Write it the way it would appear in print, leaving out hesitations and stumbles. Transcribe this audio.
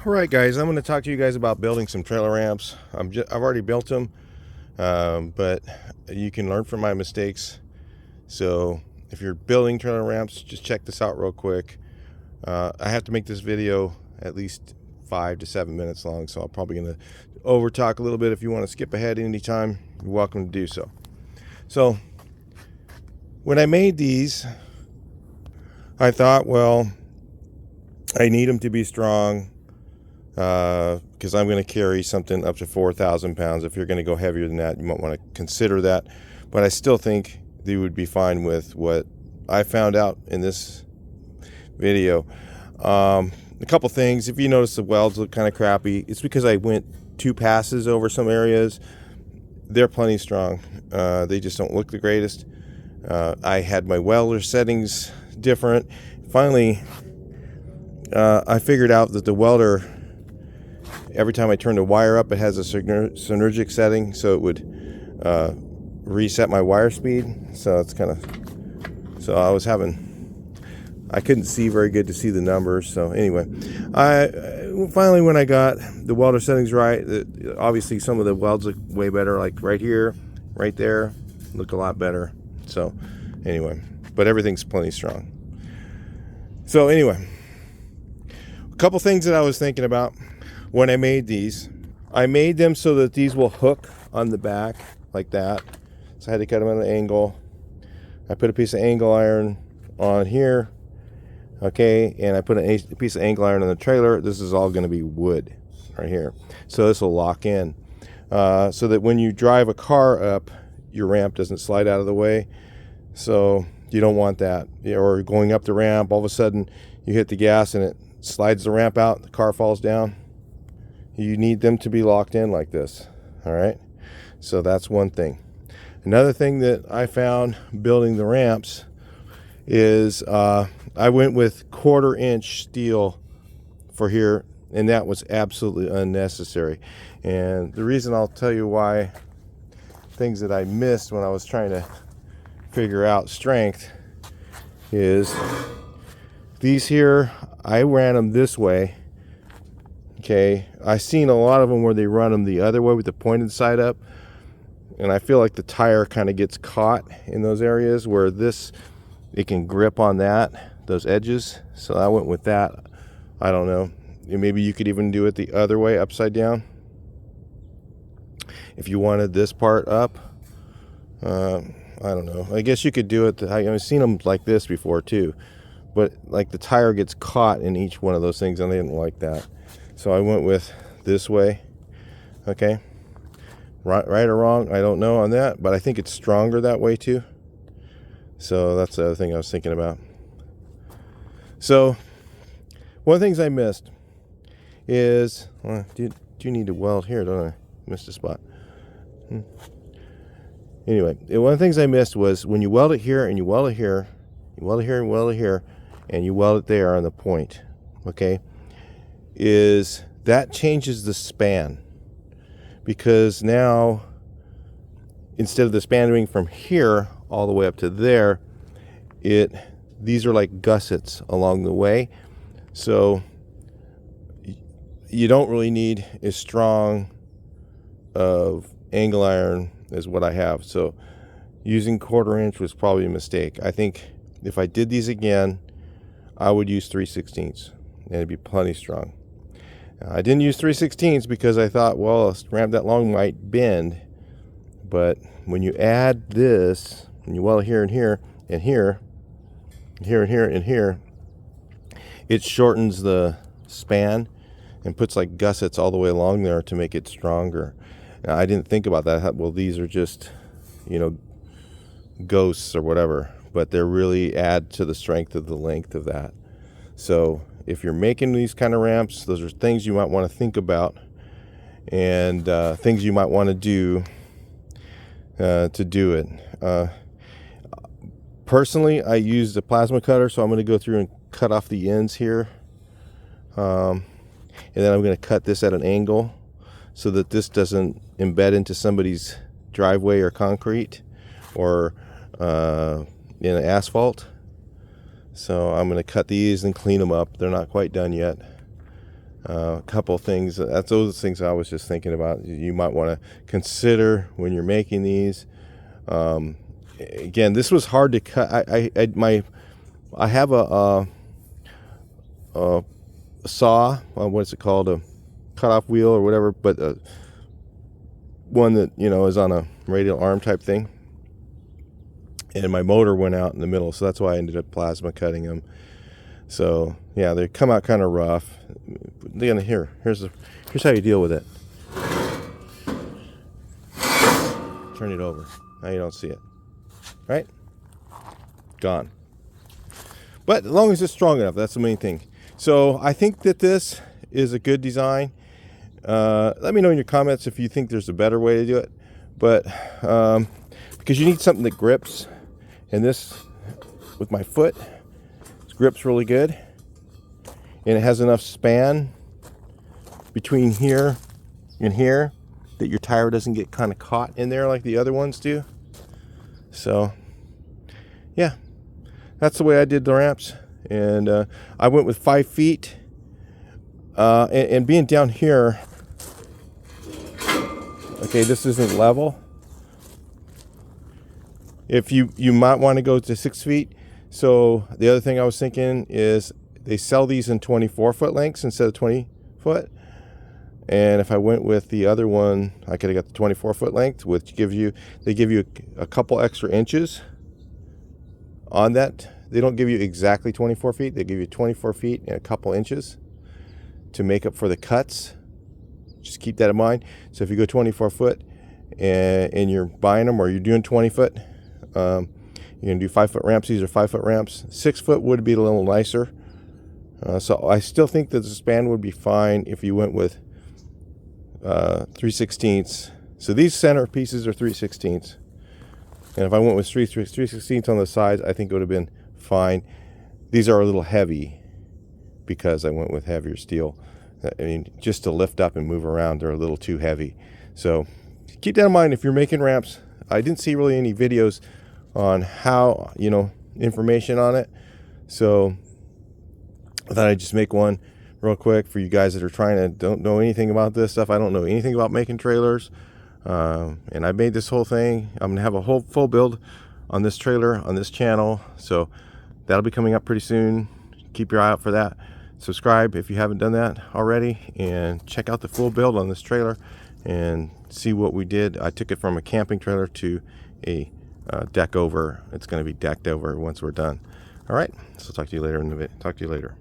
All right, guys, I'm going to talk to you guys about building some trailer ramps. I've already built them, but you can learn from my mistakes. So if you're building trailer ramps, just check this out real quick. I have to make this video at least 5 to 7 minutes long, so I'm probably going to over talk a little bit. If you want to skip ahead anytime, you're welcome to do so. So when I made these, I thought, well, I need them to be strong, because I'm going to carry something up to 4,000 pounds. If you're going to go heavier than that, you might want to consider that. But I still think they would be fine with what I found out in this video. A couple things. If you notice the welds look kind of crappy, it's because I went 2 passes over some areas. They're plenty strong. They just don't look the greatest. I had my welder settings different. Finally, I figured out that the welder, every time I turn the wire up, it has a synergic setting, so it would reset my wire speed. So it's kind of, so I couldn't see very good to see the numbers. So anyway, finally, when I got the welder settings right, obviously some of the welds look way better, like right here, right there, look a lot better. So anyway, but everything's plenty strong. So anyway, a couple things that I was thinking about when I made these. I made them so that these will hook on the back like that. So I had to cut them at an angle. I put a piece of angle iron on here, okay, and I put a piece of angle iron on the trailer. This is all going to be wood right here, so this will lock in, so that when you drive a car up, your ramp doesn't slide out of the way. So you don't want that. Or going up the ramp, all of a sudden you hit the gas and it slides the ramp out, the car falls down. You need them to be locked in like this. All right, so that's one thing. Another thing that I found building the ramps is I went with 1/4 inch steel for here, and that was absolutely unnecessary. And the reason, I'll tell you why, things that I missed when I was trying to figure out strength, is these here, I ran them this way. Okay, I seen a lot of them where they run them the other way with the pointed side up, and I feel like the tire kind of gets caught in those areas where this, it can grip on that, those edges. So I went with that. I don't know, maybe you could even do it the other way, upside down, if you wanted this part up. I don't know, I guess you could do it. I've seen them like this before too, but like the tire gets caught in each one of those things, and I didn't like that. So I went with this way. Okay, right or wrong, I don't know on that, but I think it's stronger that way too. So that's the other thing I was thinking about. So one of the things I missed is, well, do you need to weld here, don't I? Missed a spot. Anyway, one of the things I missed was when you weld it here and you weld it here, you weld it here and weld it here, and you weld it there on the point, okay, is that changes the span. Because now, instead of the span being from here all the way up to there, these are like gussets along the way. So you don't really need as strong of angle iron as what I have. So using 1/4 inch was probably a mistake. I think if I did these again, I would use 3/16, and it'd be plenty strong. I didn't use 3/16 because I thought, well, a ramp that long might bend. But when you add this, and you weld here and here and here, and here and here and here, it shortens the span and puts like gussets all the way along there to make it stronger. Now, I didn't think about that. Well, these are just, ghosts or whatever, but they really add to the strength of the length of that. So if you're making these kind of ramps, those are things you might want to think about, and things you might want to do it. Personally, I used a plasma cutter, so I'm going to go through and cut off the ends here, and then I'm going to cut this at an angle so that this doesn't embed into somebody's driveway or concrete or in asphalt. So I'm going to cut these and clean them up. They're not quite done yet. A couple things. That's those things I was just thinking about. You might want to consider when you're making these. Again, this was hard to cut. I have a saw. What's it called? A cutoff wheel or whatever, but one that is on a radial arm type thing. And my motor went out in the middle, so that's why I ended up plasma cutting them. So yeah, they come out kind of rough. Here's how you deal with it. Turn it over. Now you don't see it. Right? Gone. But as long as it's strong enough, that's the main thing. So I think that this is a good design. Let me know in your comments if you think there's a better way to do it. But because you need something that grips, and this with my foot, it grips really good, and it has enough span between here and here that your tire doesn't get kind of caught in there like the other ones do. So yeah, that's the way I did the ramps. And I went with 5 feet, and being down here, okay, this isn't level. If you might want to go to 6 feet. So the other thing I was thinking is they sell these in 24-foot lengths instead of 20-foot. And if I went with the other one, I could have got the 24-foot length, which they give you a couple extra inches on that. They don't give you exactly 24 feet. They give you 24 feet and a couple inches to make up for the cuts. Just keep that in mind. So if you go 24 foot and you're buying them, or you're doing 20 foot, you're going to do 5 foot ramps. These are 5 foot ramps. 6 foot would be a little nicer. So I still think that the span would be fine if you went with 3/16. So these center pieces are 3/16. And if I went with 3/16 on the sides, I think it would have been fine. These are a little heavy because I went with heavier steel. I mean, just to lift up and move around, they're a little too heavy. So keep that in mind if you're making ramps. I didn't see really any videos on how, information on it. So I thought I'd just make one real quick for you guys that are don't know anything about this stuff. I don't know anything about making trailers. And I made this whole thing. I'm gonna have a whole full build on this trailer on this channel, so that'll be coming up pretty soon. Keep your eye out for that. Subscribe if you haven't done that already, and check out the full build on this trailer and see what we did. I took it from a camping trailer to a deck over. It's going to be decked over once we're done. All right, so talk to you later in the video. Talk to you later.